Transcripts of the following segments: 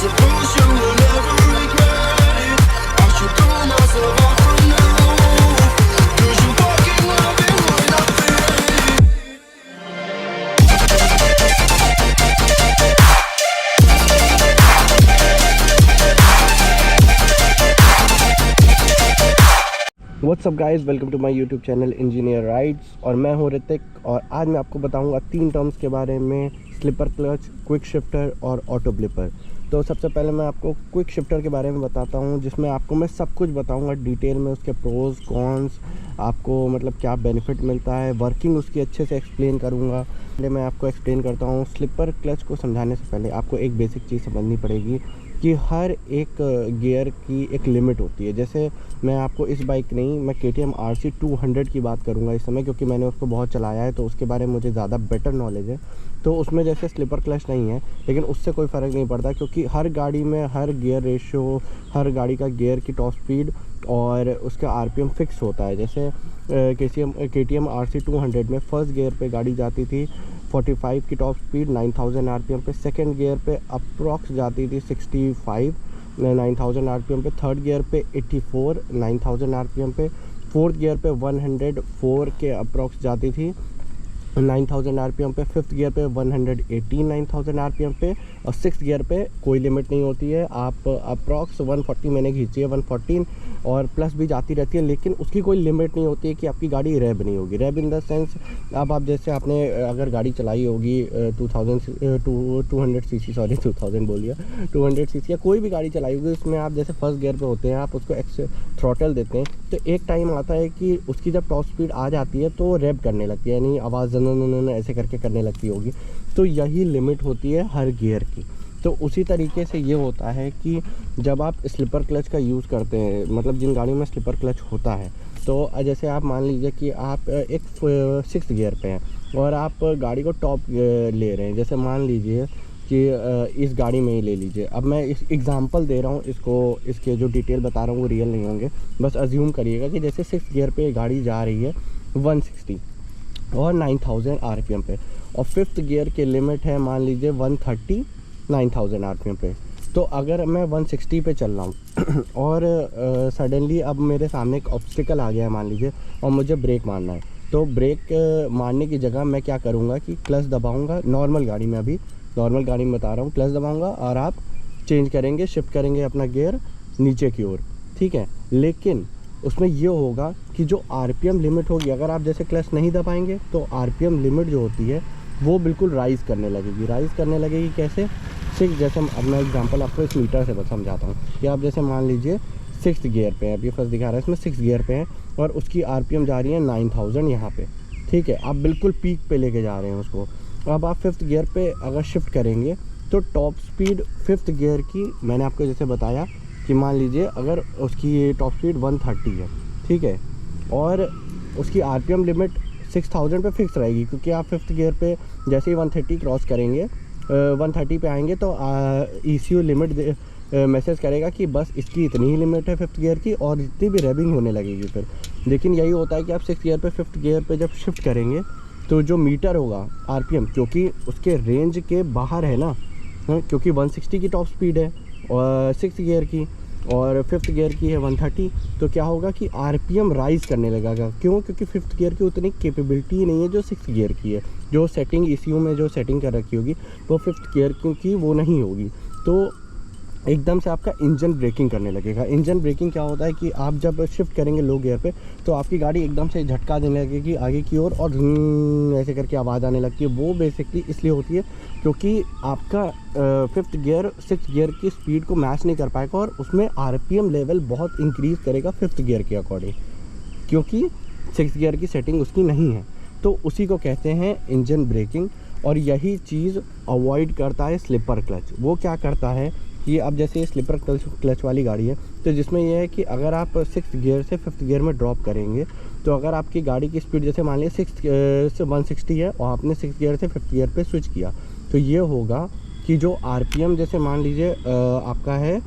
suppose you will never regret it. I should throw myself off the roof, 'cause you're fucking loving when I feel it. What's up guys, welcome to my YouTube channel engineer rides. और मैं हूं ऋतिक, और आज मैं आपको बताऊंगा 3 terms के बारे में, स्लिपर क्लच, क्विक शिफ्टर और ऑटो ब्लिपर। तो सबसे पहले मैं आपको क्विक शिफ्टर के बारे में बताता हूं, जिसमें आपको मैं सब कुछ बताऊंगा डिटेल में, उसके प्रोज कॉन्स, आपको मतलब क्या बेनिफिट मिलता है, वर्किंग उसकी अच्छे से एक्सप्लेन करूँगा। पहले मैं आपको एक्सप्लेन करता हूँ। स्लिपर क्लच को समझाने से पहले आपको एक बेसिक चीज़ समझनी पड़ेगी कि हर एक गियर की एक लिमिट होती है। जैसे मैं आपको इस बाइक नहीं, मैं KTM RC 200 की बात करूंगा इस समय, क्योंकि मैंने उसको बहुत चलाया है, तो उसके बारे में मुझे ज़्यादा बेटर नॉलेज है। तो उसमें जैसे स्लिपर क्लच नहीं है, लेकिन उससे कोई फ़र्क नहीं पड़ता, क्योंकि हर गाड़ी में हर गियर रेशियो, हर गाड़ी का गियर की टॉप स्पीड और उसका RPM फिक्स होता है। जैसे KTM RC 200 में फर्स्ट गियर पे गाड़ी जाती थी 45 की टॉप स्पीड 9000 RPM पे, सेकंड गियर पे अप्रॉक्स जाती थी 65 9000 RPM पे, थर्ड गियर पे 84 9000 RPM पे, फोर्थ गियर पे 104 के अप्रॉक्स जाती थी 9000 RPM पे, फिफ्थ गियर पे 118 9000 RPM पे, और सिक्स गियर पे कोई लिमिट नहीं होती है। आप अप्रॉक्स 140 मैंने खींची है, 114 और प्लस भी जाती रहती है, लेकिन उसकी कोई लिमिट नहीं होती है कि आपकी गाड़ी रैब नहीं होगी। रैब इन द सेंस, अब आप जैसे आपने अगर गाड़ी चलाई होगी 200 सीसी, सॉरी 2000 बोल दिया, 200 सीसी या कोई भी गाड़ी चलाई होगी, उसमें आप जैसे फर्स्ट गियर पे होते हैं, आप उसको थ्रॉटल देते हैं, तो एक टाइम आता है कि उसकी जब टॉप स्पीड आ जाती है तो रैब करने लगती है, यानी आवाज़ ऐसे करके करने लगती होगी। तो यही लिमिट होती है हर गियर की। तो उसी तरीके से ये होता है कि जब आप स्लिपर क्लच का यूज़ करते हैं, मतलब जिन गाड़ियों में स्लिपर क्लच होता है, तो जैसे आप मान लीजिए कि आप एक 6th गियर पे हैं और आप गाड़ी को टॉप ले रहे हैं। जैसे मान लीजिए कि इस गाड़ी में ही ले लीजिए, अब मैं इस एग्जांपल दे रहा हूँ, इसके जो डिटेल बता रहा हूँ वो रियल नहीं होंगे, बस अज्यूम करिएगा कि जैसे 6th गियर पे गाड़ी जा रही है 160 और 9000 RPM पे, और फिफ्थ गियर के लिमिट है मान लीजिए 130 9000 RPM पे। तो अगर मैं 160 पे चल रहा हूँ और सडनली अब मेरे सामने एक ऑब्स्टिकल आ गया है मान लीजिए, और मुझे ब्रेक मारना है, तो ब्रेक मारने की जगह मैं क्या करूँगा कि क्लच दबाऊँगा। नॉर्मल गाड़ी में, अभी नॉर्मल गाड़ी में बता रहा हूँ, क्लच दबाऊँगा और आप चेंज करेंगे, शिफ्ट करेंगे अपना गियर नीचे की ओर, ठीक है। लेकिन उसमें ये होगा कि जो RPM लिमिट होगी, अगर आप जैसे क्लच नहीं दबाएंगे तो RPM लिमिट जो होती है वो बिल्कुल राइज़ करने लगेगी। कैसे? जैसे अब मैं एग्जांपल आपको इस मीटर से बस समझाता हूँ कि आप जैसे मान लीजिए 6th गियर पे हैं, अभी फर्स्ट दिखा रहा है, इसमें 6th गियर पे हैं और उसकी RPM जा रही है 9000 यहाँ पे, ठीक है। आप बिल्कुल पीक पे लेके जा रहे हैं उसको। अब आप 5th गियर पे अगर शिफ्ट करेंगे तो टॉप स्पीड 5th गियर की, मैंने आपको जैसे बताया कि मान लीजिए अगर उसकी टॉप स्पीड 130 है, ठीक है, और उसकी RPM लिमिट 6000 पे फिक्स रहेगी, क्योंकि आप 5th गियर पे जैसे ही 130 क्रॉस करेंगे, 130 पे आएंगे तो ECU लिमिट मैसेज करेगा कि बस इसकी इतनी ही लिमिट है 5th गियर की, और इतनी भी रैबिंग होने लगेगी फिर। लेकिन यही होता है कि आप 6th गियर पे 5th गियर पे जब शिफ्ट करेंगे तो जो मीटर होगा RPM, क्योंकि उसके रेंज के बाहर है ना, क्योंकि 160 की टॉप स्पीड है और 6th गियर की, और 5th गियर की है 130, तो क्या होगा कि RPM राइज़ करने लगेगा। क्यों? क्योंकि 5th गियर की उतनी कैपेबिलिटी नहीं है जो 6th गियर की है। जो सेटिंग ECU में जो सेटिंग कर रखी होगी वो 5th गियर की वो नहीं होगी, तो एकदम से आपका इंजन ब्रेकिंग करने लगेगा। इंजन ब्रेकिंग क्या होता है कि आप जब शिफ्ट करेंगे लो गियर पे, तो आपकी गाड़ी एकदम से झटका देने लगेगी आगे की ओर, और ऐसे करके आवाज़ आने लगती है। वो बेसिकली इसलिए होती है क्योंकि आपका 5th गियर 6th गियर की स्पीड को मैच नहीं कर पाएगा, और उसमें RPM लेवल बहुत इंक्रीज़ करेगा 5th गियर के अकॉर्डिंग, क्योंकि 6th गियर की सेटिंग उसकी नहीं है। तो उसी को कहते हैं इंजन ब्रेकिंग, और यही चीज़ अवॉइड करता है स्लिपर क्लच। वो क्या करता है कि अब जैसे ये स्लिपर क्लच वाली गाड़ी है, तो जिसमें यह है कि अगर आप 6th गियर से 5th गियर में ड्रॉप करेंगे, तो अगर आपकी गाड़ी की स्पीड जैसे मान लिया 160 है और आपने 6th गियर से 5th गियर पे स्विच किया, तो ये होगा कि जो RPM जैसे मान लीजिए आपका है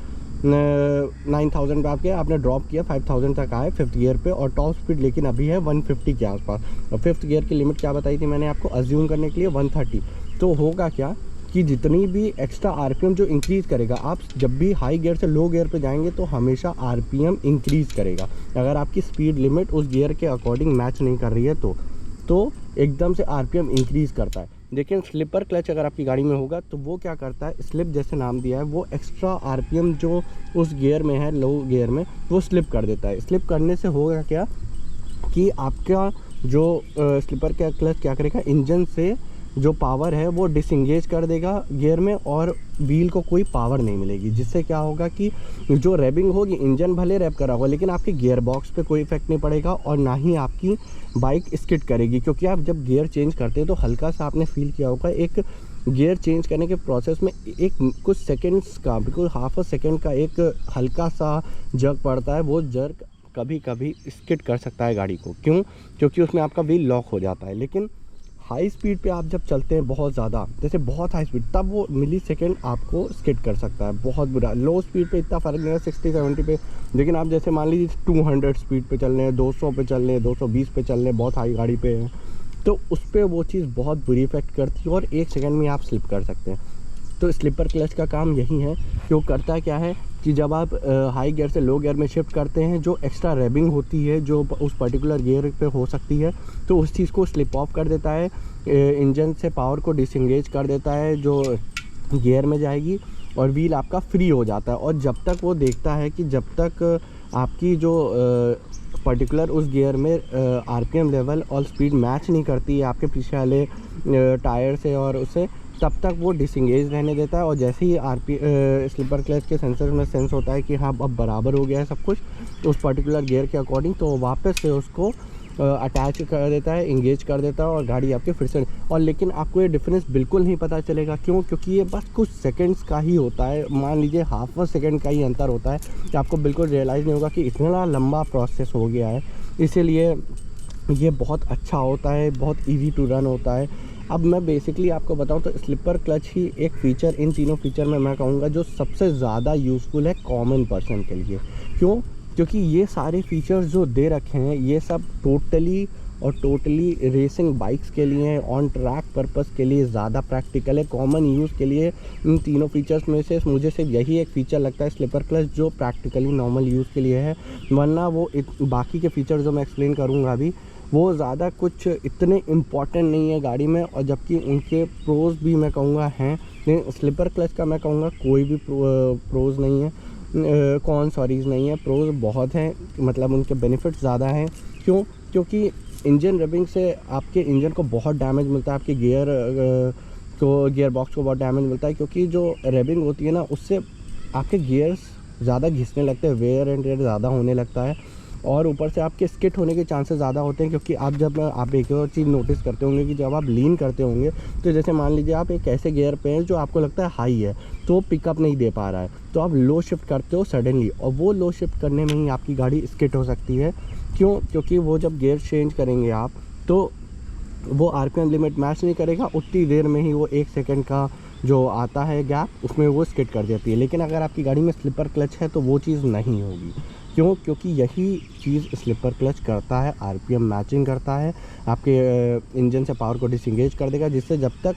9000 पे आपने ड्रॉप किया, 5000 तक आए 5th गियर पे, और टॉप स्पीड लेकिन अभी है 150 के आसपास, और 5th गियर की लिमिट क्या बताई थी मैंने आपको, अज्यूम करने के लिए 130। तो होगा क्या कि जितनी भी एक्स्ट्रा आरपीएम जो इंक्रीज़ करेगा, आप जब भी हाई गियर से लो गियर पे जाएंगे तो हमेशा आरपीएम इंक्रीज़ करेगा। अगर आपकी स्पीड लिमिट उस गियर के अकॉर्डिंग मैच नहीं कर रही है तो एकदम से आरपीएम इंक्रीज़ करता है। लेकिन स्लिपर क्लच अगर आपकी गाड़ी में होगा तो वो क्या करता है, स्लिप जैसे नाम दिया है, वो एक्स्ट्रा आरपीएम जो उस गियर में है, लो गियर में, वो स्लिप कर देता है। स्लिप करने से होगा क्या कि आपका जो स्लिपर का क्लच क्या करेगा, इंजन से जो पावर है वो डिसंगेज कर देगा गियर में और व्हील को कोई पावर नहीं मिलेगी, जिससे क्या होगा कि जो रैबिंग होगी, इंजन भले रैप करा होगा लेकिन आपके गियर बॉक्स पे कोई इफेक्ट नहीं पड़ेगा और ना ही आपकी बाइक स्किड करेगी। क्योंकि आप जब गियर चेंज करते हैं तो हल्का सा आपने फील किया होगा, एक गियर चेंज करने के प्रोसेस में एक कुछ सेकेंड्स का, बिल्कुल हाफ अ सेकेंड का एक हल्का सा जर्क पड़ता है। वो जर्क कभी कभी स्किड कर सकता है गाड़ी को। क्यों? क्योंकि उसमें आपका व्हील लॉक हो जाता है। लेकिन हाई स्पीड पे आप जब चलते हैं बहुत ज़्यादा, जैसे बहुत हाई स्पीड, तब वो मिली सेकेंड आपको स्किड कर सकता है, बहुत बुरा। लो स्पीड पे इतना फ़र्क नहीं है 60-70 पे, लेकिन आप जैसे मान लीजिए 200 स्पीड पे चल रहे हैं, 200 पे चल रहे हैं, 220 पे चल रहे हैं, बहुत हाई गाड़ी पे हैं, तो उस पर वो चीज़ बहुत बुरी इफेक्ट करती है और 1 सेकेंड में आप स्लिप कर सकते हैं। तो स्लिपर क्लच का काम यही है कि वो करता है क्या है कि जब आप हाई गियर से लो गियर में शिफ्ट करते हैं, जो एक्स्ट्रा रैबिंग होती है जो उस पर्टिकुलर गियर पे हो सकती है, तो उस चीज़ को स्लिप ऑफ कर देता है, इंजन से पावर को डिसंगेज कर देता है जो गियर में जाएगी और व्हील आपका फ्री हो जाता है। और जब तक वो देखता है कि जब तक आपकी जो पर्टिकुलर उस गियर में आरपीएम लेवल और स्पीड मैच नहीं करती है आपके पीछे वाले टायर से और उससे, तब तक वो डिसंगेज रहने देता है। और जैसे ही स्लिपर क्लच के सेंसर में सेंस होता है कि हाँ अब बराबर हो गया है सब कुछ तो उस पर्टिकुलर गियर के अकॉर्डिंग, तो वापस से उसको अटैच कर देता है, इंगेज कर देता है और गाड़ी आपके फिर से। और लेकिन आपको ये डिफरेंस बिल्कुल नहीं पता चलेगा। क्यों? क्योंकि ये बस कुछ सेकंड्स का ही होता है, मान लीजिए हाफ अ सेकंड का ही अंतर होता है कि आपको बिल्कुल रियलाइज़ नहीं होगा कि इतना लंबा प्रोसेस हो गया है। इसीलिए ये बहुत अच्छा होता है, बहुत ईजी टू रन होता है। अब मैं बेसिकली आपको बताऊं तो स्लिपर क्लच ही एक फ़ीचर, इन तीनों फीचर में मैं कहूँगा जो सबसे ज़्यादा यूज़फुल है कॉमन पर्सन के लिए। क्यों? क्योंकि ये सारे फीचर्स जो दे रखे हैं ये सब टोटली रेसिंग बाइक्स के लिए, ऑन ट्रैक पर्पस के लिए ज़्यादा प्रैक्टिकल है। कॉमन यूज़ के लिए इन तीनों फीचर्स में से मुझे सिर्फ यही एक फ़ीचर लगता है स्लिपर क्लच जो प्रैक्टिकली नॉर्मल यूज़ के लिए है, वरना वो बाकी के फीचर जो मैं एक्सप्लेन करूँगा अभी वो ज़्यादा कुछ इतने इम्पॉर्टेंट नहीं है गाड़ी में। और जबकि उनके प्रोज भी मैं कहूँगा हैं, लेकिन स्लिपर क्लच का मैं कहूँगा कोई भी प्रोज नहीं है, सॉरीज़ नहीं है, प्रोज बहुत हैं, मतलब उनके बेनिफिट्स ज़्यादा हैं। क्यों? क्योंकि इंजन रबिंग से आपके इंजन को बहुत डैमेज मिलता है, आपके गियर बॉक्स को बहुत डैमेज मिलता है। क्योंकि जो रबिंग होती है ना उससे आपके गियर्स ज़्यादा घिसने लगते हैं, वेयर एंड टेयर ज़्यादा होने लगता है और ऊपर से आपके स्किट होने के चांसेस ज़्यादा होते हैं। क्योंकि आप एक और चीज़ नोटिस करते होंगे कि जब आप लीन करते होंगे तो जैसे मान लीजिए आप एक ऐसे गियर पे हैं जो आपको लगता है हाई है तो पिकअप नहीं दे पा रहा है, तो आप लो शिफ्ट करते हो सडनली और वो लो शिफ्ट करने में ही आपकी गाड़ी स्किट हो सकती है। क्यों? क्योंकि वो जब गियर चेंज करेंगे आप तो वो आरपीएम लिमिट मैच नहीं करेगा, उतनी देर में ही वो 1 सेकेंड का जो आता है गैप उसमें वो स्किट कर देती है। लेकिन अगर आपकी गाड़ी में स्लिपर क्लच है तो वो चीज़ नहीं होगी। क्यों? क्योंकि यही चीज़ स्लिपर क्लच करता है, आरपीएम मैचिंग करता है, आपके इंजन से पावर को डिसंगेज कर देगा, जिससे जब तक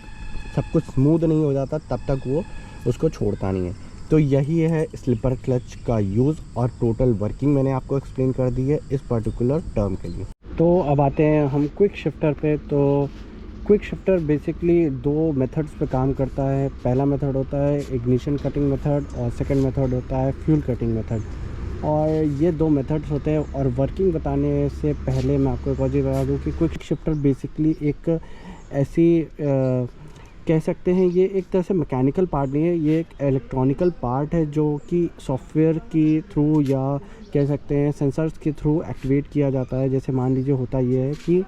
सब कुछ स्मूथ नहीं हो जाता तब तक वो उसको छोड़ता नहीं है। तो यही है स्लिपर क्लच का यूज़ और टोटल वर्किंग मैंने आपको एक्सप्लेन कर दी है इस पर्टिकुलर टर्म के लिए। तो अब आते हैं हम क्विक शिफ्टर पे। तो क्विक शिफ्टर बेसिकली 2 मेथड्स पे काम करता है। पहला मेथड होता है इग्निशन कटिंग मेथड और सेकंड मेथड होता है फ्यूल कटिंग मेथड। और ये 2 मेथड्स होते हैं। और वर्किंग बताने से पहले मैं आपको एक और चीज़ बता दूँ कि क्विक शिफ्टर बेसिकली एक ऐसी कह सकते हैं ये एक तरह से मैकेनिकल पार्ट नहीं है, ये एक इलेक्ट्रॉनिकल पार्ट है जो कि सॉफ्टवेयर के थ्रू या कह सकते हैं सेंसर्स के थ्रू एक्टिवेट किया जाता है। जैसे मान लीजिए होता ये है कि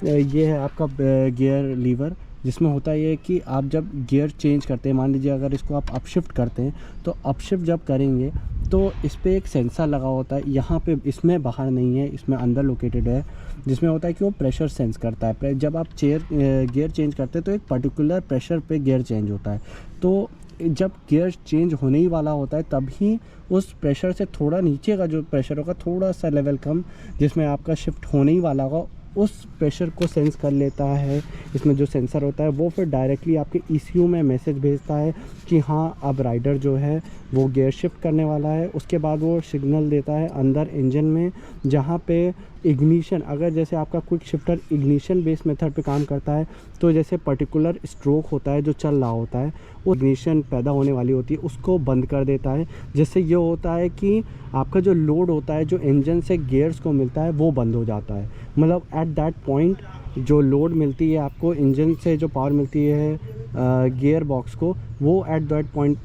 ये है आपका गियर लीवर, जिसमें होता ये है कि आप जब गियर चेंज करते हैं, मान लीजिए अगर इसको आप अपशिफ्ट करते हैं तो अपशिफ्ट जब करेंगे तो इस पर एक सेंसर लगा होता है, यहाँ पे इसमें बाहर नहीं है, इसमें अंदर लोकेटेड है, जिसमें होता है कि वो प्रेशर सेंस करता है। जब आप गियर चेंज करते हैं तो एक पर्टिकुलर प्रेशर पे गियर चेंज होता है। तो जब गियर चेंज होने ही वाला होता है तभी उस प्रेशर से थोड़ा नीचे का जो प्रेशर होगा, थोड़ा सा लेवल कम, जिसमें आपका शिफ्ट होने ही वाला होगा, उस प्रेशर को सेंस कर लेता है, इसमें जो सेंसर होता है वो फिर डायरेक्टली आपके ECU में मैसेज भेजता है कि हाँ अब राइडर जो है वो गियर शिफ्ट करने वाला है। उसके बाद वो सिग्नल देता है अंदर इंजन में, जहाँ पे इग्निशन, अगर जैसे आपका quick shifter ignition based method पे काम करता है तो जैसे पर्टिकुलर स्ट्रोक होता है जो चल रहा होता है, वो इग्निशन पैदा होने वाली होती है उसको बंद कर देता है, जिससे ये होता है कि आपका जो लोड होता है जो इंजन से गियर्स को मिलता है वो बंद हो जाता है। मतलब एट दैट पॉइंट जो लोड मिलती है आपको इंजन से, जो पावर मिलती है गियर बॉक्स को, वो एट दैट पॉइंट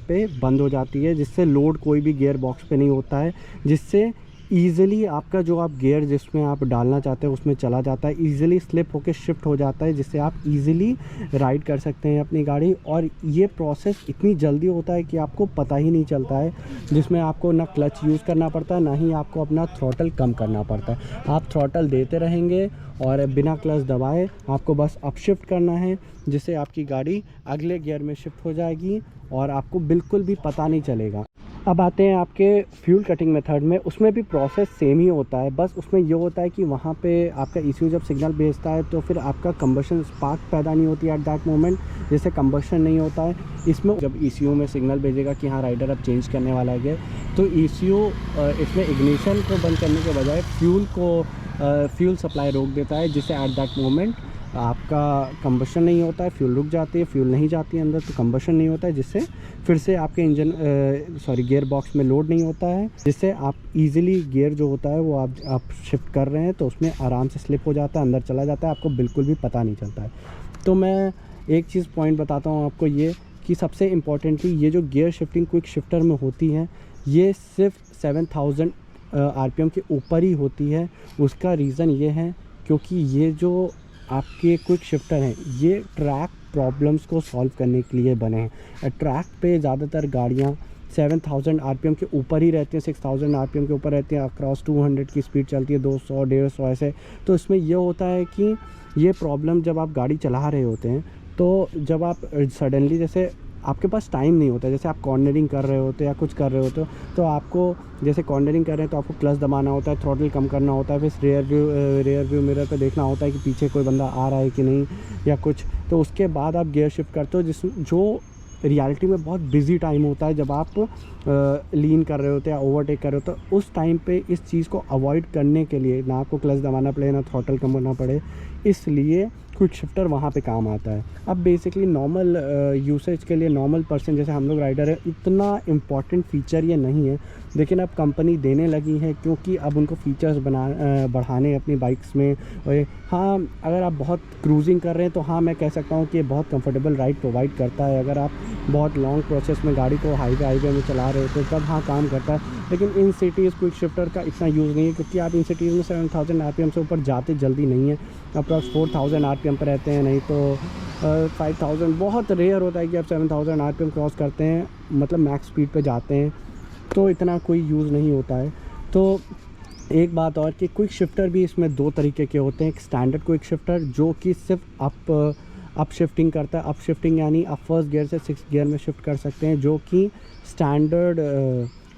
पे बंद हो जाती है, जिससे लोड कोई भी गियर बॉक्स पे नहीं होता है, जिससे ईज़िली आपका जो आप गियर जिसमें आप डालना चाहते हैं उसमें चला जाता है, ईज़िली स्लिप होकर शिफ्ट हो जाता है, जिससे आप ईज़िली राइड कर सकते हैं अपनी गाड़ी। और ये प्रोसेस इतनी जल्दी होता है कि आपको पता ही नहीं चलता है, जिसमें आपको ना क्लच यूज़ करना पड़ता है ना ही आपको अपना थ्रॉटल कम करना पड़ता है। आप थ्रॉटल देते रहेंगे और बिना क्लच दबाए आपको बस अप शिफ्ट करना है, जिससे आपकी गाड़ी अगले गियर में शिफ्ट हो जाएगी और आपको बिल्कुल भी पता नहीं चलेगा। अब आते हैं आपके फ्यूल कटिंग मेथड में। उसमें भी प्रोसेस सेम ही होता है, बस उसमें ये होता है कि वहाँ पे आपका ECU जब सिग्नल भेजता है तो फिर आपका कंबशन स्पार्क पैदा नहीं होती एट दैट मोमेंट, जैसे कंबशन नहीं होता है। इसमें जब ECU में सिग्नल भेजेगा कि हाँ राइडर अब चेंज करने वाला है, तो ECU इसमें इग्निशन को बंद करने के बजाय फ्यूल सप्लाई रोक देता है, जिससे एट दैट मोमेंट आपका कंबशन नहीं होता है, फ्यूल रुक जाती है, फ्यूल नहीं जाती है अंदर तो कंबशन नहीं होता है, जिससे फिर से आपके गियर बॉक्स में लोड नहीं होता है, जिससे आप इजीली गियर जो होता है वो आप शिफ्ट कर रहे हैं तो उसमें आराम से स्लिप हो जाता है, अंदर चला जाता है, आपको बिल्कुल भी पता नहीं चलता है। तो मैं एक चीज़ पॉइंट बताता हूँ आपको, ये कि सबसे इम्पॉर्टेंटली ये जो गियर शिफ्टिंग क्विक शिफ्टर में होती है ये सिर्फ 7000 RPM के ऊपर ही होती है। उसका रीज़न ये है क्योंकि ये जो आपके क्विक शिफ्टर हैं ये ट्रैक प्रॉब्लम्स को सॉल्व करने के लिए बने हैं। ट्रैक पे ज़्यादातर गाड़ियाँ 7000 RPM के ऊपर ही रहती हैं, 6000 RPM के ऊपर रहती हैं, अक्रॉस 200 की स्पीड चलती है, 200 150 ऐसे। तो इसमें ये होता है कि ये प्रॉब्लम जब आप गाड़ी चला रहे होते हैं तो जब आप सडनली जैसे आपके पास टाइम नहीं होता, जैसे आप कॉर्नरिंग कर रहे होते या कुछ कर रहे होते हो तो आपको जैसे कॉर्नरिंग कर रहे हैं तो आपको क्लच दबाना होता है, थ्रॉटल कम करना होता है, फिर रियर व्यू मिरर पे देखना होता है कि पीछे कोई बंदा आ रहा है कि नहीं या कुछ, तो उसके बाद आप गियर शिफ्ट करते हो, जो रियलिटी में बहुत बिजी टाइम होता है जब आप लीन कर रहे होते हैं या ओवरटेक कर रहे हो। तो उस टाइम पे इस चीज़ को अवॉइड करने के लिए ना आपको क्लच दबाना पड़े ना थ्रॉटल कम करना पड़े, इसलिए क्विक शिफ्टर वहाँ पे काम आता है। अब बेसिकली नॉर्मल यूसेज के लिए नॉर्मल पर्सन जैसे हम लोग राइडर है इतना इम्पॉर्टेंट फ़ीचर ये नहीं है, लेकिन अब कंपनी देने लगी है क्योंकि अब उनको फ़ीचर्स बढ़ाने अपनी बाइक्स में। और हाँ, अगर आप बहुत क्रूजिंग कर रहे हैं तो हाँ मैं कह सकता हूँ कि ये बहुत कंफर्टेबल राइड प्रोवाइड करता है। अगर आप बहुत लॉन्ग प्रोसेस में गाड़ी को हाईवे में चला रहे हो तो तब हाँ काम करता है, लेकिन इन सिटीज़ क्विक शिफ्टर का इतना यूज़ नहीं है क्योंकि आप इन सिटीज़ में 7000 RPM से ऊपर जाते जल्दी नहीं है, अप्रॉक्स 4000 RPM पर रहते हैं, नहीं तो 5000। बहुत रेयर होता है कि आप 7000 RPM क्रॉस करते हैं, मतलब मैक्स स्पीड पे जाते हैं, तो इतना कोई यूज़ नहीं होता है। तो एक बात और कि क्विक शिफ्टर भी इसमें दो तरीके के होते हैं। एक स्टैंडर्ड क्विक शिफ्टर जो कि सिर्फ अप शिफ्टिंग करता है, अप शिफ्टिंग यानी आप फर्स्ट गियर से 6th गियर में शिफ्ट कर सकते हैं, जो कि स्टैंडर्ड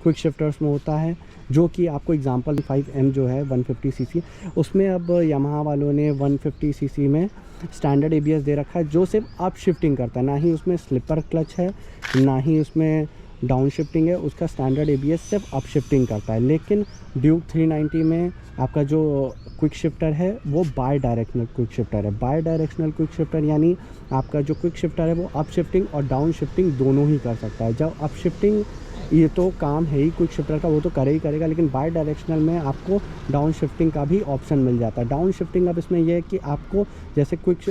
क्विक शिफ्टर्स में होता है। जो कि आपको एग्जांपल 5M जो है 150 cc, उसमें अब यामाहा वालों ने 150 cc में स्टैंडर्ड ABS दे रखा है जो सिर्फ अप शिफ्टिंग करता है, ना ही उसमें स्लिपर क्लच है ना ही उसमें डाउन शिफ्टिंग है, उसका स्टैंडर्ड ABS सिर्फ अप शिफ्टिंग करता है। लेकिन ड्यूक 390 में आपका जो क्विक शिफ्टर है वो बाई डायरेक्शनल क्विक शिफ्टर है। बाई डायरेक्शनल क्विक शिफ्टर यानी आपका जो क्विक शिफ्टर है वो अप शिफ्टिंग और डाउन शिफ्टिंग दोनों ही कर सकता है। जब अप शिफ्टिंग ये तो काम है ही क्विक शिफ्टर का, वो तो करे ही करेगा, लेकिन बाई डायरेक्शनल में आपको डाउन शिफ्टिंग का भी ऑप्शन मिल जाता है। डाउन शिफ्टिंग अब इसमें यह है कि आपको जैसे क्विक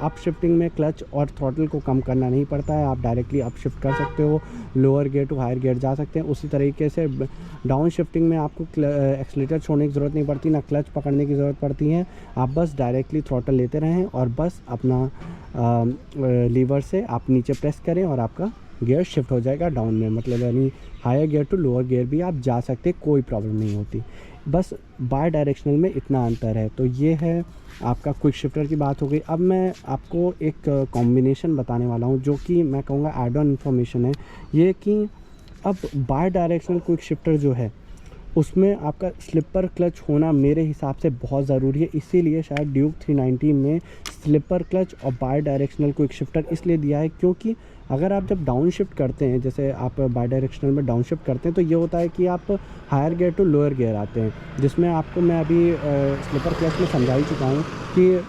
अप शिफ्टिंग में क्लच और थ्रॉटल को कम करना नहीं पड़ता है, आप डायरेक्टली अप शिफ्ट कर सकते हो, lower gear to higher gear जा सकते हैं। उसी तरीके से डाउन शिफ्टिंग में आपको एक्सीलेटर छोड़ने की ज़रूरत नहीं पड़ती, ना क्लच पकड़ने की ज़रूरत पड़ती है, आप बस डायरेक्टली थ्रॉटल लेते रहें और बस अपना लीवर से आप नीचे प्रेस करें और आपका गियर शिफ्ट हो जाएगा डाउन में, मतलब यानी higher gear to lower gear भी आप जा सकते, कोई प्रॉब्लम नहीं होती। बस बाई डायरेक्शनल में इतना अंतर है। तो ये है आपका क्विक शिफ्टर की बात हो गई। अब मैं आपको एक कॉम्बिनेशन बताने वाला हूँ जो कि मैं कहूँगा एड ऑन इन्फॉर्मेशन है, ये कि अब बाई डायरेक्शनल क्विक शिफ्टर जो है उसमें आपका स्लिपर क्लच होना मेरे हिसाब से बहुत ज़रूरी है। इसीलिए शायद ड्यूक 390 में स्लिपर क्लच और बाई डायरेक्शनल क्विक शिफ्टर इसलिए दिया है, क्योंकि अगर आप जब डाउन शिफ्ट करते हैं, जैसे आप बाई डायरेक्शनल में डाउन शिफ्ट करते हैं, तो ये होता है कि आप higher gear to lower gear आते हैं, जिसमें आपको मैं अभी स्लिपर क्लच में समझा ही चुका हूँ कि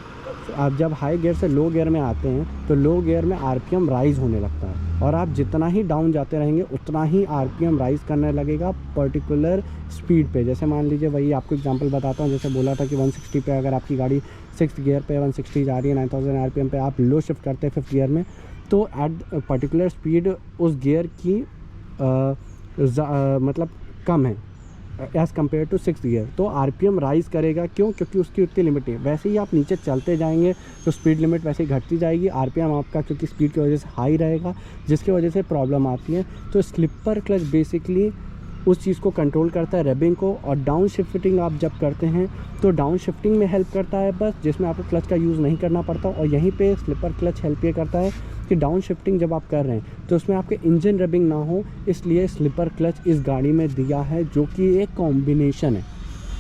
आप जब हाई गियर से लो गियर में आते हैं तो लो गियर में आरपीएम राइज़ होने लगता है, और आप जितना ही डाउन जाते रहेंगे उतना ही आरपीएम राइज़ करने लगेगा पर्टिकुलर स्पीड पे। जैसे मान लीजिए, वही आपको एग्जांपल बताता हूँ, जैसे बोला था कि 160 पे अगर आपकी गाड़ी 6th गियर पे 160 जा रही है, 9000 आरपीएम पे आप लो शिफ्ट करते हैं 5th गियर में, तो एट पर्टिकुलर स्पीड उस गियर की मतलब कम है as compare to 6th gear, तो आरपीएम राइज़ करेगा। क्यों? क्योंकि उसकी उतनी लिमिट है। वैसे ही आप नीचे चलते जाएंगे तो स्पीड लिमिट वैसे ही घटती जाएगी, आरपीएम आपका क्योंकि स्पीड की वजह से हाई रहेगा, जिसकी वजह से प्रॉब्लम आती है। तो स्लिपर क्लच बेसिकली उस चीज़ को कंट्रोल करता है, रेबिंग को। और डाउन शिफ्टिंग आप जब करते हैं तो डाउन शिफ्टिंग में हेल्प करता है बस, जिसमें आपको क्लच का यूज़ नहीं करना पड़ता। और यहीं पे स्लिपर क्लच हेल्प ये करता है कि डाउन शिफ्टिंग जब आप कर रहे हैं तो उसमें आपके इंजन रेबिंग ना हो, इसलिए स्लिपर क्लच इस गाड़ी में दिया है, जो कि एक कॉम्बिनेशन है।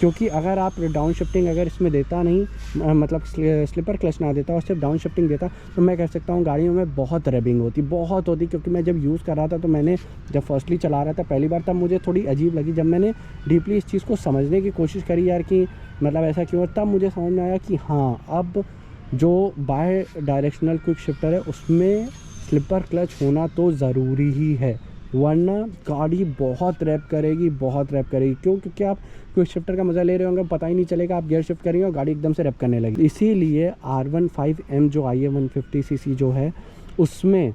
क्योंकि अगर आप डाउन शिफ्टिंग अगर इसमें देता नहीं, मतलब स्लिपर क्लच ना देता और सिर्फ डाउन शिफ्टिंग देता, तो मैं कह सकता हूँ गाड़ियों में बहुत रेबिंग बहुत होती। क्योंकि मैं जब यूज़ कर रहा था, तो मैंने जब फर्स्टली चला रहा था पहली बार, तब मुझे थोड़ी अजीब लगी। जब मैंने डीपली इस चीज़ को समझने की कोशिश करी यार कि मतलब ऐसा क्यों है, तब मुझे समझ में आया कि हाँ, अब जो बाय डायरेक्शनल क्विक शिफ्टर है उसमें स्लिपर क्लच होना तो ज़रूरी ही है, वरना गाड़ी बहुत रैप करेगी। क्यों? क्योंकि आप क्विक शिफ्टर का मज़ा ले रहे होंगे, पता ही नहीं चलेगा, आप गियर शिफ्ट करेंगे और गाड़ी एकदम से रैप करने लगी। इसीलिए R15M जो IA 150cc जो है, उसमें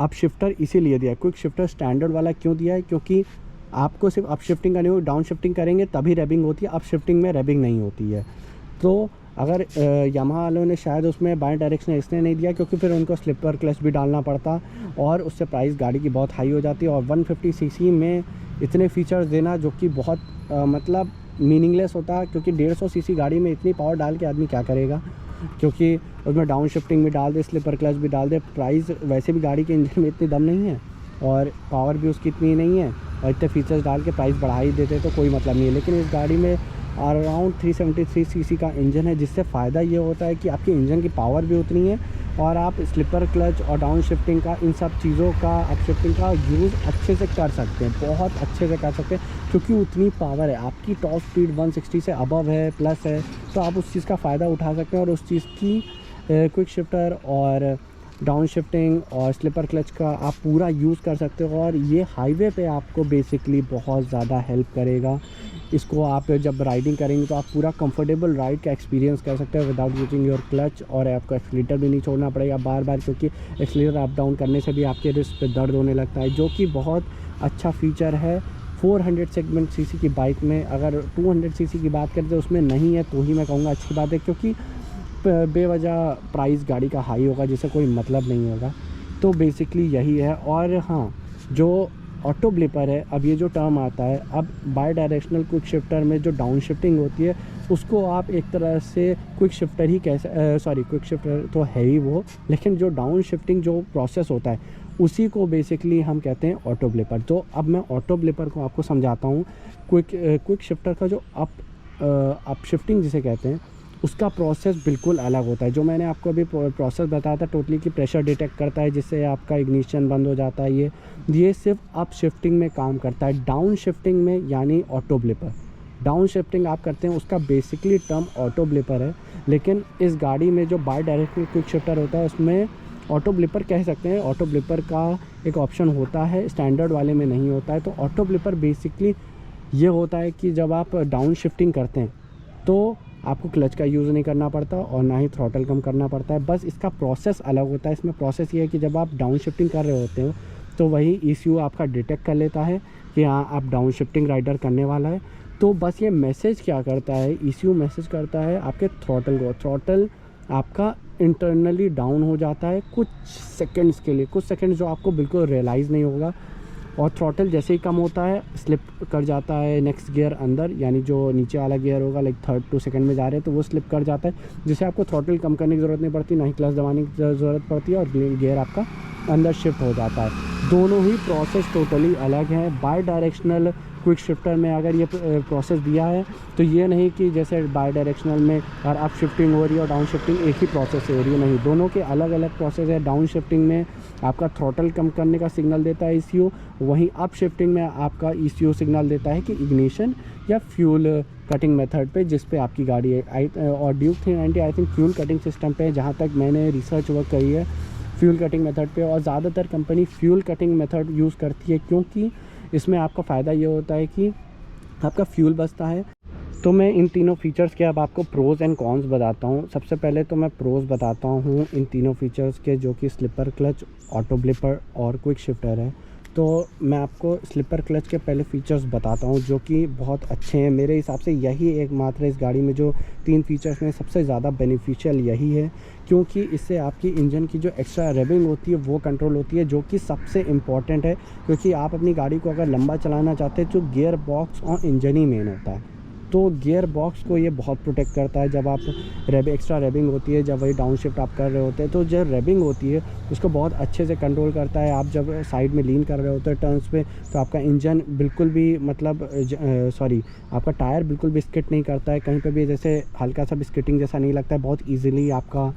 अप शिफ्टर इसीलिए दिया है। क्विक शिफ्टर स्टैंडर्ड वाला क्यों दिया है? क्योंकि आपको सिर्फ अप शिफ्टिंग करनी होगी, डाउन शिफ्टिंग करेंगे तभी रैबिंग होती है, अप शिफ्टिंग में रैबिंग नहीं होती है। तो अगर यामाहा वालों ने शायद उसमें बाएं डायरेक्शन इसलिए नहीं दिया क्योंकि फिर उनको स्लिपर क्लच भी डालना पड़ता और उससे प्राइस गाड़ी की बहुत हाई हो जाती है। और 150cc में इतने फीचर्स देना जो कि बहुत मतलब मीनिंगलेस होता है, क्योंकि 150cc गाड़ी में इतनी पावर डाल के आदमी क्या करेगा, क्योंकि उसमें डाउन शिफ्टिंग भी डाल दे, स्लिपर क्लच भी डाल दे, प्राइस वैसे भी गाड़ी के इंजन में इतनी दम नहीं है और पावर भी उसकी इतनी नहीं है, और इतने फीचर्स डाल के प्राइस बढ़ा ही देते तो कोई मतलब नहीं है। लेकिन इस गाड़ी में अराउंड 373cc का इंजन है, जिससे फ़ायदा ये होता है कि आपके इंजन की पावर भी उतनी है और आप स्लिपर क्लच और डाउन शिफ्टिंग का, इन सब चीज़ों का, अप शिफ्टिंग का यूज़ अच्छे से कर सकते हैं, बहुत अच्छे से कर सकते हैं, क्योंकि उतनी पावर है। आपकी टॉप स्पीड 160 से अबव है, प्लस है, तो आप उस चीज़ का फ़ायदा उठा सकते हैं और उस चीज़ की क्विक शिफ्टर और डाउन शिफ्टिंग और स्लिपर क्लच का आप पूरा यूज़ कर सकते हो। और ये हाईवे पे आपको बेसिकली बहुत ज़्यादा हेल्प करेगा। इसको आप जब राइडिंग करेंगे तो आप पूरा कंफर्टेबल राइड का एक्सपीरियंस कर सकते हैं विदाउट यूजिंग योर क्लच, और आपको एक्सीलेटर भी नहीं छोड़ना पड़ेगा बार बार, क्योंकि एक्सीलेटर अप डाउन करने से भी आपके रिस्ट पे दर्द होने लगता है, जो कि बहुत अच्छा फीचर है 400 सेगमेंट सीसी की बाइक में। अगर 200 सीसी की बात करते हैं उसमें नहीं है, तो ही मैं कहूँगा अच्छी बात है, क्योंकि बेवजह प्राइस गाड़ी का हाई होगा जिससे कोई मतलब नहीं होगा। तो बेसिकली यही है। और हाँ, जो ऑटो ब्लिपर है, अब ये जो टर्म आता है, अब बाय डायरेक्शनल क्विक शिफ्टर में जो डाउन शिफ्टिंग होती है उसको आप एक तरह से क्विक शिफ्टर ही क्विक शिफ्टर तो है ही वो, लेकिन जो डाउन शिफ्टिंग जो प्रोसेस होता है उसी को बेसिकली हम कहते हैं ऑटो ब्लिपर। तो अब मैं ऑटो ब्लिपर को आपको समझाता हूँ। क्विक शिफ्टर का जो अप शिफ्टिंग जिसे कहते हैं, उसका प्रोसेस बिल्कुल अलग होता है। जो मैंने आपको अभी प्रोसेस बताया था टोटली कि प्रेशर डिटेक्ट करता है जिससे आपका इग्निशन बंद हो जाता है, ये सिर्फ अप शिफ्टिंग में काम करता है। डाउन शिफ्टिंग में यानी ऑटो ब्लिपर, डाउन शिफ्टिंग आप करते हैं उसका बेसिकली टर्म ऑटो ब्लिपर है। लेकिन इस गाड़ी में जो बाय डायरेक्शनल क्विक शिफ्टर होता है उसमें ऑटो ब्लिपर कह सकते हैं, ऑटो ब्लिपर का एक ऑप्शन होता है, स्टैंडर्ड वाले में नहीं होता है। तो ऑटो ब्लिपर बेसिकली ये होता है कि जब आप डाउन शिफ्टिंग करते हैं तो आपको क्लच का यूज़ नहीं करना पड़ता और ना ही थ्रॉटल कम करना पड़ता है, बस इसका प्रोसेस अलग होता है। इसमें प्रोसेस ये है कि जब आप डाउन शिफ्टिंग कर रहे होते हो तो वही ECU आपका डिटेक्ट कर लेता है कि हाँ आप डाउन शिफ्टिंग राइडर करने वाला है। तो बस ये मैसेज क्या करता है, ECU मैसेज करता है आपके थ्रॉटल को, थ्रॉटल आपका इंटरनली डाउन हो जाता है कुछ सेकंड्स के लिए, कुछ सेकंड्स जो आपको बिल्कुल रियलाइज़ नहीं होगा, और थ्रॉटल जैसे ही कम होता है स्लिप कर जाता है नेक्स्ट गियर अंदर, यानी जो नीचे वाला गियर होगा लाइक 3rd to 2nd में जा रहे हैं तो वो स्लिप कर जाता है, जिससे आपको थ्रॉटल कम करने की ज़रूरत नहीं पड़ती, ना ही क्लच दबाने की ज़रूरत पड़ती है और गियर आपका अंदर शिफ्ट हो जाता है। दोनों ही प्रोसेस टोटली अलग हैं। बाई डायरेक्शनल क्विक शिफ्टर में अगर ये प्रोसेस दिया है तो ये नहीं कि जैसे बाई डायरेक्शनल में और अप शिफ्टिंग हो रही है और डाउन शिफ्टिंग एक ही प्रोसेस से हो रही है, नहीं, दोनों के अलग अलग प्रोसेस है। डाउन शिफ्टिंग में आपका थ्रॉटल कम करने का सिग्नल देता है ECU, वहीं अप शिफ्टिंग में आपका ECU सिग्नल देता है कि इग्निशन या फ्यूल कटिंग मेथड पे जिस पे आपकी गाड़ी है। और Duke 390 I think fuel cutting system पे है, जहाँ तक मैंने रिसर्च वर्क करी है फ्यूल कटिंग मेथड पे, और ज़्यादातर company fuel cutting method use करती है क्योंकि इसमें आपका फ़ायदा ये होता है कि आपका फ्यूल बचता है। तो मैं इन तीनों फीचर्स के अब आपको प्रोज़ एंड कॉन्स बताता हूँ। सबसे पहले तो मैं प्रोज़ बताता हूँ इन तीनों फीचर्स के, जो कि स्लिपर क्लच, ऑटो ब्लिपर और क्विक शिफ्टर है। तो मैं आपको स्लिपर क्लच के पहले फ़ीचर्स बताता हूँ जो कि बहुत अच्छे हैं। मेरे हिसाब से यही एकमात्र इस गाड़ी में जो 3 फीचर्स में सबसे ज़्यादा बेनिफिशियल यही है, क्योंकि इससे आपकी इंजन की जो एक्स्ट्रा रेविंग होती है वो कंट्रोल होती है, जो कि सबसे इम्पॉर्टेंट है। क्योंकि आप अपनी गाड़ी को अगर लंबा चलाना चाहते हैं तो गियर बॉक्स और इंजन ही मेन होता है। तो गियर बॉक्स को ये बहुत प्रोटेक्ट करता है। जब आप एक्स्ट्रा रेविंग होती है, जब वही डाउन शिफ्ट आप कर रहे होते हैं, तो जो रेविंग होती है उसको बहुत अच्छे से कंट्रोल करता है। आप जब साइड में लीन कर रहे होते हैं टर्न्स पे, तो आपका इंजन बिल्कुल भी मतलब आपका टायर बिल्कुल भी स्किट नहीं करता है कहीं पे भी, जैसे हल्का सा भी स्किटिंग जैसा नहीं लगता है। बहुत ईजिली आपका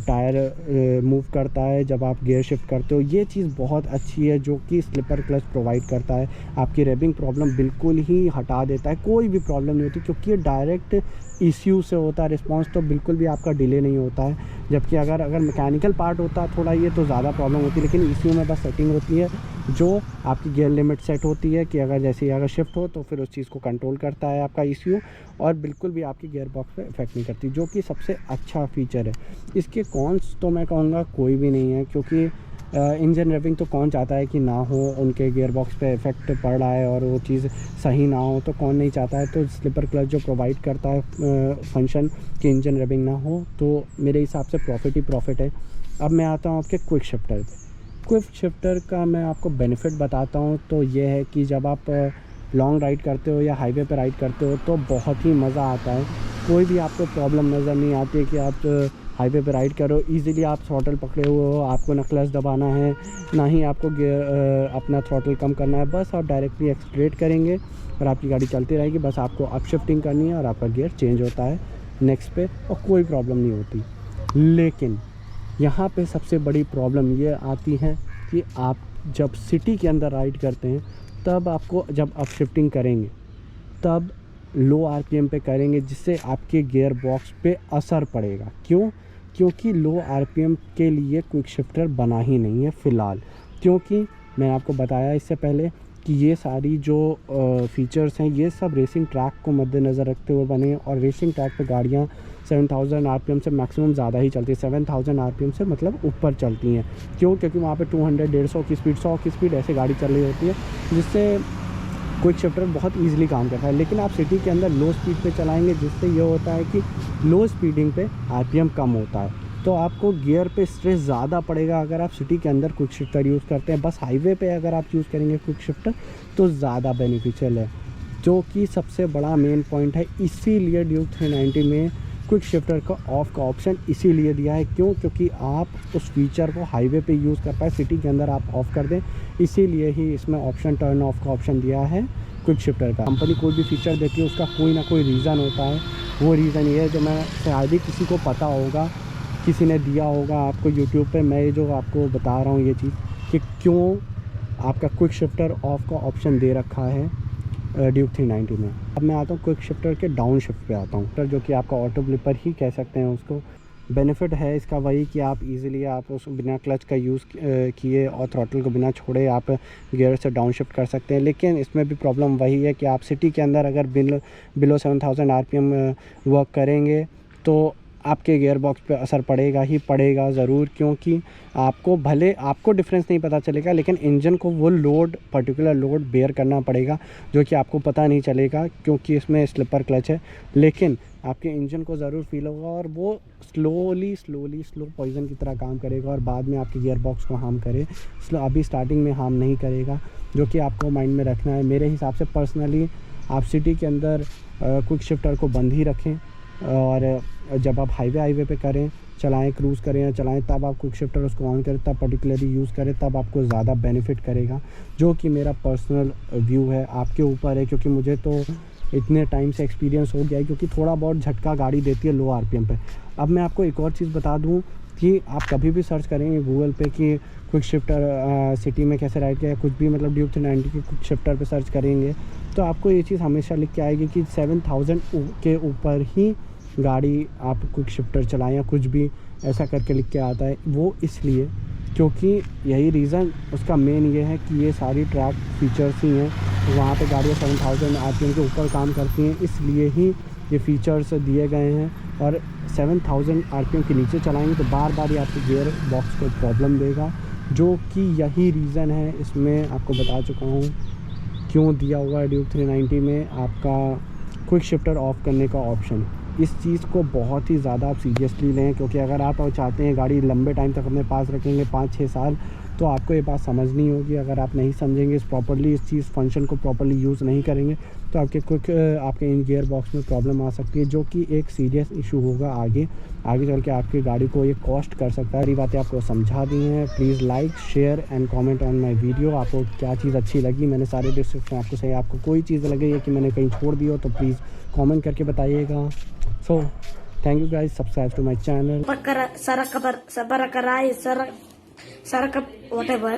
टायर मूव करता है जब आप गियर शिफ्ट करते हो। ये चीज़ बहुत अच्छी है जो कि स्लिपर क्लच प्रोवाइड करता है। आपकी रेविंग प्रॉब्लम बिल्कुल ही हटा देता है, कोई भी प्रॉब्लम नहीं होती, क्योंकि ये डायरेक्ट ECU से होता है रिस्पांस, तो बिल्कुल भी आपका डिले नहीं होता है। जबकि अगर मैकेनिकल पार्ट होता थोड़ा ये तो ज़्यादा प्रॉब्लम होती, लेकिन ECU में बस सेटिंग होती है जो आपकी गियर लिमिट सेट होती है कि अगर जैसे ही अगर शिफ्ट हो तो फिर उस चीज़ को कंट्रोल करता है आपका ECU, और बिल्कुल भी आपकी गियर बॉक्स पे इफेक्ट नहीं करती, जो कि सबसे अच्छा फीचर है। इसके कॉन्स तो मैं कहूँगा कोई भी नहीं है, क्योंकि इंजन रेविंग तो कौन चाहता है कि ना हो, उनके गियर बॉक्स पे इफेक्ट पड़ रहा है और वो चीज़ सही ना हो, तो कौन नहीं चाहता है। तो स्लिपर क्लच जो प्रोवाइड करता है फंक्शन कि इंजन रेविंग ना हो, तो मेरे हिसाब से प्रॉफिट ही प्रॉफिट है। अब मैं आता हूँ आपके क्विक शिफ्टर पे। क्विक शिफ्टर का मैं आपको बेनिफिट बताता हूँ, तो ये है कि जब आप लॉन्ग राइड करते हो या हाईवे पे राइड करते हो तो बहुत ही मज़ा आता है। कोई भी आपको प्रॉब्लम नज़र नहीं आती है कि आप हाईवे पे राइड करो, इजीली आप थ्रॉटल पकड़े हुए हो, आपको ना क्लच दबाना है, ना ही आपको अपना थ्रॉटल कम करना है। बस आप डायरेक्टली एक्सलेरेट करेंगे और आपकी गाड़ी चलती रहेगी। बस आपको अप शिफ्टिंग करनी है और आपका गियर चेंज होता है नेक्स्ट पे, और कोई प्रॉब्लम नहीं होती। लेकिन यहाँ पे सबसे बड़ी प्रॉब्लम ये आती है कि आप जब सिटी के अंदर राइड करते हैं, तब आपको जब अप शिफ्टिंग करेंगे तब लो RPM पे करेंगे, जिससे आपके गियर बॉक्स पे असर पड़ेगा। क्यों? क्योंकि लो RPM के लिए क्विक शिफ्टर बना ही नहीं है फ़िलहाल। क्योंकि मैंने आपको बताया इससे पहले कि ये सारी जो फीचर्स हैं ये सब रेसिंग ट्रैक को मद्देनज़र रखते हुए बने हैं, और रेसिंग ट्रैक पे गाड़ियाँ 7000 RPM से मैक्सिमम ज़्यादा ही चलती है। 7000 RPM से मतलब ऊपर चलती हैं। क्यों? क्योंकि वहाँ पे 200, 150 की स्पीड, 100 की स्पीड ऐसे गाड़ी चल रही होती है, जिससे क्विक शिफ्टर बहुत ईजिली काम करता है। लेकिन आप सिटी के अंदर लो स्पीड पे चलाएंगे, जिससे ये होता है कि लो स्पीडिंग पे RPM कम होता है, तो आपको गियर पे स्ट्रेस ज़्यादा पड़ेगा अगर आप सिटी के अंदर क्विक शिफ्टर यूज़ करते हैं। बस हाईवे पे अगर आप यूज़ करेंगे क्विक शिफ्टर तो ज़्यादा बेनिफिशियल है, जो कि सबसे बड़ा मेन पॉइंट है। इसीलिए ड्यूक 390 में क्विक शिफ्टर का ऑफ का ऑप्शन इसीलिए दिया है। क्यों? क्योंकि आप उस फीचर को हाईवे पे यूज़ कर पाए, सिटी के अंदर आप ऑफ़ कर दें, इसीलिए ही इसमें ऑप्शन टर्न ऑफ का ऑप्शन दिया है क्विक शिफ्टर का। कंपनी कोई भी फीचर देती है उसका कोई ना कोई रीज़न होता है। वो रीज़न ये है जो मैं शायद ही किसी को पता होगा, किसी ने दिया होगा आपको यूट्यूब पे। मैं जो आपको बता रहा हूँ ये चीज़ कि क्यों आपका क्विक शिफ्टर ऑफ का ऑप्शन दे रखा है ड्यूक 390 में। अब मैं आता हूँ क्विक शिफ्टर के डाउन शिफ्ट पे आता हूँ, जो कि आपका ऑटो ब्लिपर ही कह सकते हैं उसको। बेनिफिट है इसका वही कि आप इजीली आप उस बिना क्लच का यूज़ किए और थ्रॉटल को बिना छोड़े आप गियर से डाउन शिफ्ट कर सकते हैं। लेकिन इसमें भी प्रॉब्लम वही है कि आप सिटी के अंदर अगर बिलो 7000 RPM वर्क करेंगे तो आपके गियर बॉक्स पे असर पड़ेगा ही पड़ेगा ज़रूर, क्योंकि आपको डिफरेंस नहीं पता चलेगा, लेकिन इंजन को वो पर्टिकुलर लोड बेयर करना पड़ेगा, जो कि आपको पता नहीं चलेगा क्योंकि इसमें स्लिपर क्लच है। लेकिन आपके इंजन को ज़रूर फील होगा और वो स्लो पॉइजन की तरह काम करेगा और बाद में आपके गियर बॉक्स को हार्म करे। अभी स्टार्टिंग में हार्म नहीं करेगा, जो कि आपको माइंड में रखना है। मेरे हिसाब से पर्सनली आप सिटी के अंदर क्विक शिफ्टर को बंद ही रखें, और जब आप हाईवे पे करें चलाएं, क्रूज़ करें या चलाएं, तब आप क्विक शिफ्टर उसको ऑन करें, तब पर्टिकुलरली यूज़ करें, तब आपको ज़्यादा बेनिफिट करेगा, जो कि मेरा पर्सनल व्यू है। आपके ऊपर है, क्योंकि मुझे तो इतने टाइम से एक्सपीरियंस हो गया है, क्योंकि थोड़ा बहुत झटका गाड़ी देती है लो आरपीएम पे। अब मैं आपको एक और चीज़ बता दूं कि आप कभी भी सर्च करेंगे गूगल पे कि क्विक शिफ्टर सिटी में कैसे राइड किया, या कुछ भी मतलब ड्यूक 390 की क्विक शिफ्टर पे सर्च करेंगे तो आपको ये चीज़ हमेशा लिख के आएगी कि 7000 के ऊपर ही गाड़ी आप क्विक शिफ्टर चलाएं, या कुछ भी ऐसा करके लिख के आता है। वो इसलिए क्योंकि यही रीज़न उसका मेन ये है कि ये सारी ट्रैक फीचर्स ही हैं, वहाँ पे गाड़ियाँ 7000 आरपीएम के ऊपर काम करती हैं, इसलिए ही ये फीचर्स दिए गए हैं। और 7000 आरपीएम के नीचे चलाएंगे तो बार बार ये आपके गियर बॉक्स को प्रॉब्लम देगा, जो कि यही रीज़न है। इसमें आपको बता चुका हूँ क्यों दिया हुआ है ड्यूक 390 में आपका क्विक शिफ्टर ऑफ करने का ऑप्शन। इस चीज़ को बहुत ही ज़्यादा आप सीरियसली लें, क्योंकि अगर आप चाहते हैं गाड़ी लंबे टाइम तक अपने पास रखेंगे 5-6 साल, तो आपको ये बात समझनी होगी। अगर आप नहीं समझेंगे प्रॉपर्ली इस चीज़ फंक्शन को प्रॉपर्ली यूज़ नहीं करेंगे तो आपके इन गियर बॉक्स में प्रॉब्लम आ सकती है, जो कि एक सीरियस इशू होगा आगे चल के आपकी गाड़ी को ये कॉस्ट कर सकता है। सारी बातें आपको समझा दी हैं। Please like, share and comment on my video. आपको क्या चीज़ अच्छी लगी, मैंने सारे डिस्क्रिप्शन आपको सही, आपको कोई चीज़ लगे या कि मैंने कहीं छोड़ दी हो तो प्लीज़ कमेंट करके बताइएगा। So thank you guys, subscribe to my channel. Sarakarai, Saraka, whatever.